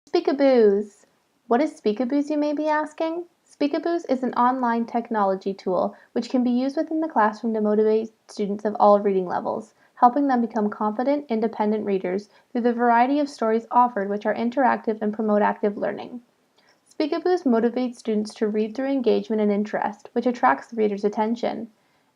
Speakaboos! What is Speakaboos, you may be asking? Speakaboos is an online technology tool which can be used within the classroom to motivate students of all reading levels, helping them become confident, independent readers through the variety of stories offered which are interactive and promote active learning. Speakaboos motivates students to read through engagement and interest, which attracts the reader's attention.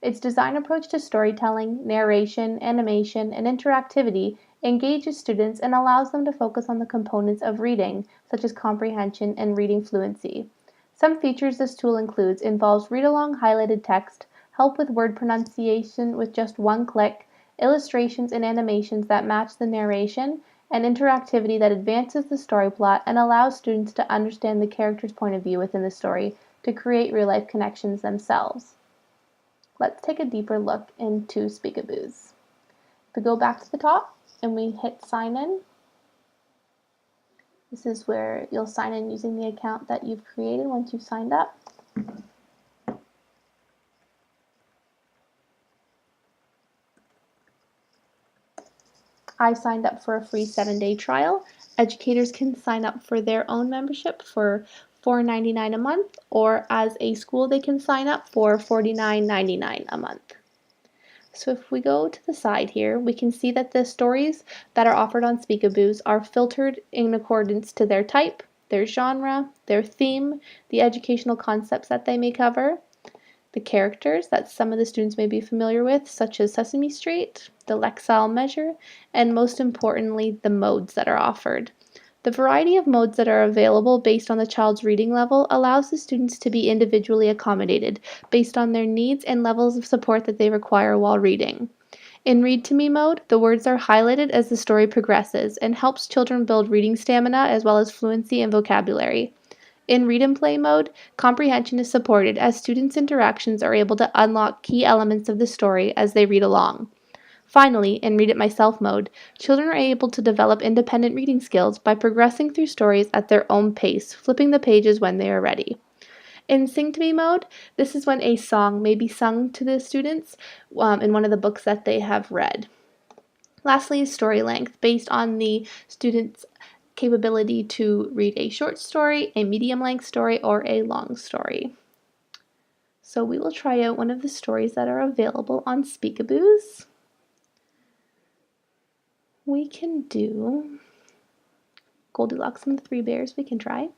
Its design approach to storytelling, narration, animation, and interactivity engages students and allows them to focus on the components of reading, such as comprehension and reading fluency. Some features this tool includes involves read-along highlighted text, help with word pronunciation with just one click, illustrations and animations that match the narration, and interactivity that advances the story plot and allows students to understand the character's point of view within the story to create real-life connections themselves. Let's take a deeper look into Speakaboos. If we go back to the top and we hit sign in, this is where you'll sign in using the account that you've created once you've signed up. I signed up for a free 7-day trial. Educators can sign up for their own membership for $4.99 a month, or as a school they can sign up for $49.99 a month. So if we go to the side here, we can see that the stories that are offered on Speakaboos are filtered in accordance to their type, their genre, their theme, the educational concepts that they may cover, the characters that some of the students may be familiar with, such as Sesame Street, the Lexile measure, and most importantly, the modes that are offered. The variety of modes that are available based on the child's reading level allows the students to be individually accommodated based on their needs and levels of support that they require while reading. In Read to Me mode, the words are highlighted as the story progresses and helps children build reading stamina as well as fluency and vocabulary. In Read and Play mode, comprehension is supported as students' interactions are able to unlock key elements of the story as they read along. Finally, in Read It Myself mode, children are able to develop independent reading skills by progressing through stories at their own pace, flipping the pages when they are ready. In Sing to Me mode, this is when a song may be sung to the students in one of the books that they have read. Lastly is story length, based on the student's capability to read a short story, a medium-length story, or a long story. So we will try out one of the stories that are available on Speakaboos. We can do Goldilocks and the Three Bears. We can try.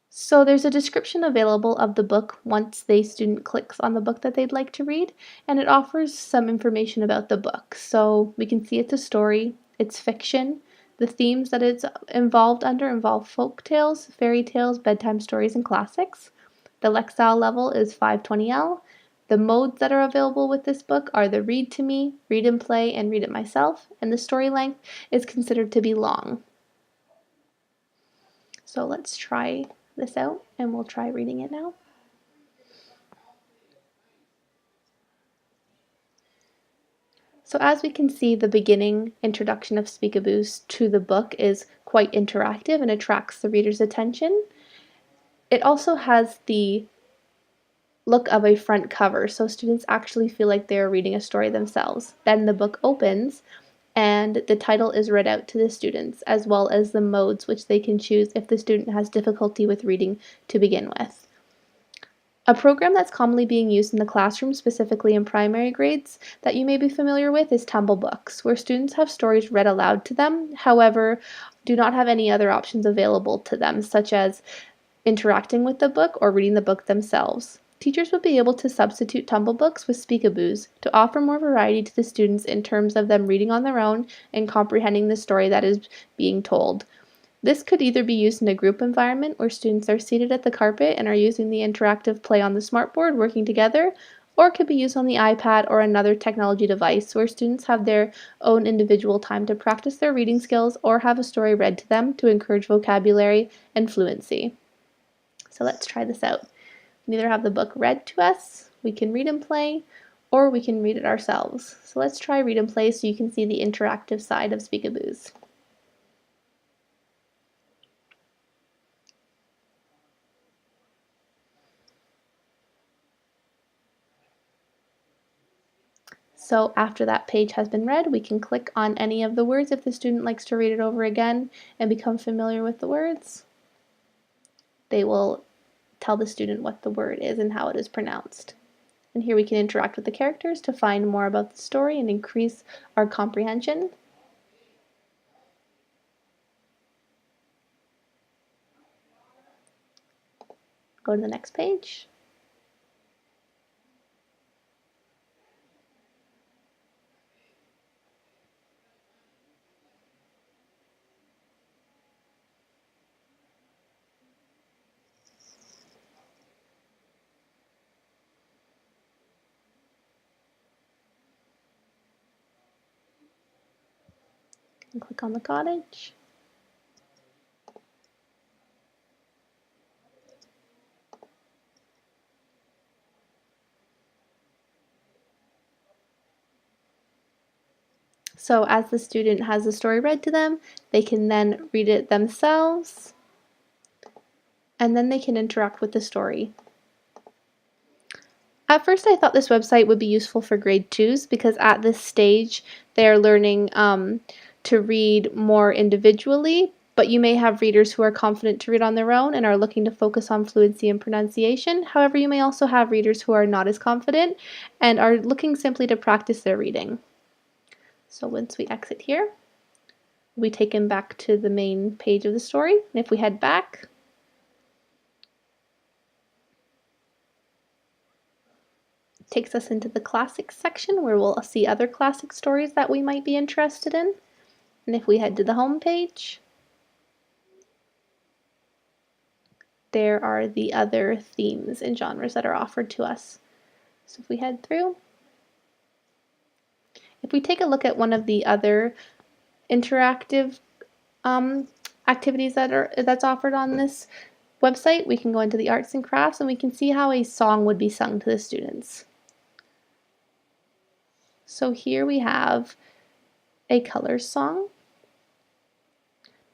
So there's a description available of the book once the student clicks on the book that they'd like to read, and it offers some information about the book. So we can see it's a story, it's fiction, the themes that it's involved under involve folk tales, fairy tales, bedtime stories, and classics. The Lexile level is 520L. The modes that are available with this book are the Read to Me, Read and Play, and Read It Myself, and the story length is considered to be long. So let's try this out and we'll try reading it now. So as we can see, the beginning introduction of Speakaboos to the book is quite interactive and attracts the reader's attention. It also has the look of a front cover, so students actually feel like they're reading a story themselves. Then the book opens and the title is read out to the students, as well as the modes which they can choose if the student has difficulty with reading to begin with. A program that's commonly being used in the classroom, specifically in primary grades, that you may be familiar with is Tumble Books, where students have stories read aloud to them, however, do not have any other options available to them, such as interacting with the book or reading the book themselves. Teachers would be able to substitute Tumble Books with Speakaboos to offer more variety to the students in terms of them reading on their own and comprehending the story that is being told. This could either be used in a group environment where students are seated at the carpet and are using the interactive play on the smartboard working together, or it could be used on the iPad or another technology device where students have their own individual time to practice their reading skills or have a story read to them to encourage vocabulary and fluency. So let's try this out. We can either have the book read to us, we can read and play, or we can read it ourselves. So let's try read and play so you can see the interactive side of Speakaboos. So after that page has been read, we can click on any of the words if the student likes to read it over again and become familiar with the words. They will tell the student what the word is and how it is pronounced. And here we can interact with the characters to find more about the story and increase our comprehension. Go to the next page. And click on the cottage. So as the student has the story read to them, they can then read it themselves, and then they can interact with the story. At first I thought this website would be useful for grade 2s because at this stage they're learning to read more individually, but you may have readers who are confident to read on their own and are looking to focus on fluency and pronunciation. However, you may also have readers who are not as confident and are looking simply to practice their reading. So once we exit here, we'll be taken back to the main page of the story. And if we head back, it takes us into the classics section where we'll see other classic stories that we might be interested in. And if we head to the home page, there are the other themes and genres that are offered to us. So if we head through, if we take a look at one of the other interactive activities that's offered on this website, we can go into the arts and crafts and we can see how a song would be sung to the students. So here we have a colors song.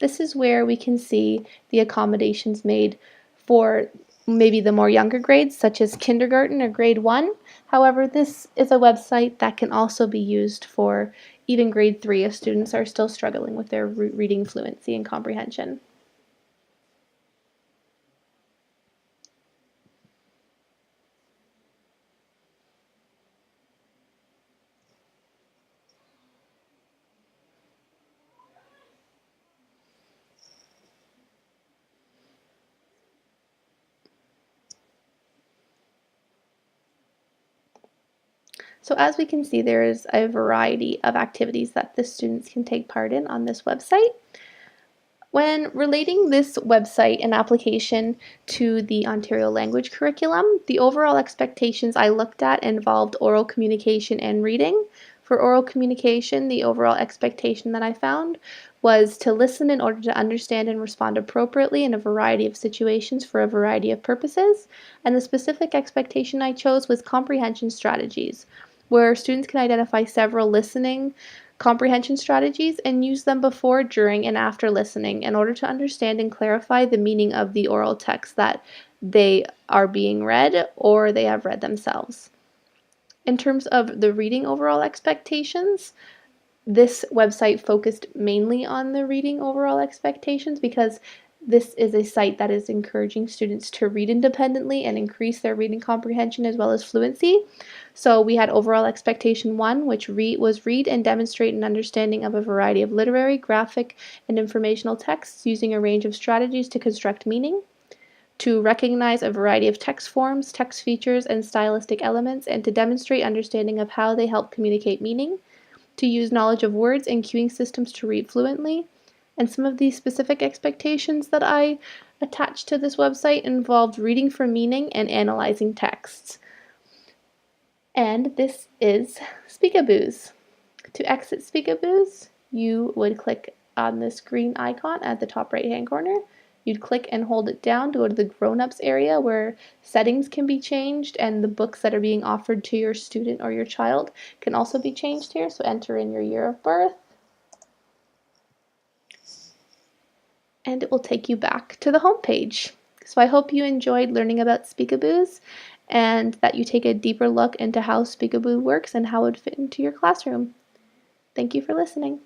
This is where we can see the accommodations made for maybe the more younger grades, such as kindergarten or grade 1. However, this is a website that can also be used for even grade 3 if students are still struggling with their reading fluency and comprehension. So as we can see, there is a variety of activities that the students can take part in on this website. When relating this website and application to the Ontario language curriculum, the overall expectations I looked at involved oral communication and reading. For oral communication, the overall expectation that I found was to listen in order to understand and respond appropriately in a variety of situations for a variety of purposes. And the specific expectation I chose was comprehension strategies, where students can identify several listening comprehension strategies and use them before, during, and after listening in order to understand and clarify the meaning of the oral text that they are being read or they have read themselves. In terms of the reading overall expectations, this website focused mainly on the reading overall expectations because this is a site that is encouraging students to read independently and increase their reading comprehension as well as fluency. So we had overall expectation 1, which was read and demonstrate an understanding of a variety of literary, graphic, and informational texts using a range of strategies to construct meaning. To recognize a variety of text forms, text features, and stylistic elements, and to demonstrate understanding of how they help communicate meaning. To use knowledge of words and cueing systems to read fluently. And some of these specific expectations that I attached to this website involved reading for meaning and analyzing texts. And this is Speakaboos. To exit Speakaboos, you would click on this green icon at the top right-hand corner. You'd click and hold it down to go to the grown-ups area where settings can be changed and the books that are being offered to your student or your child can also be changed here. So enter in your year of birth, and it will take you back to the home page. So I hope you enjoyed learning about Speakaboos, and that you take a deeper look into how Speakaboo works and how it would fit into your classroom. Thank you for listening.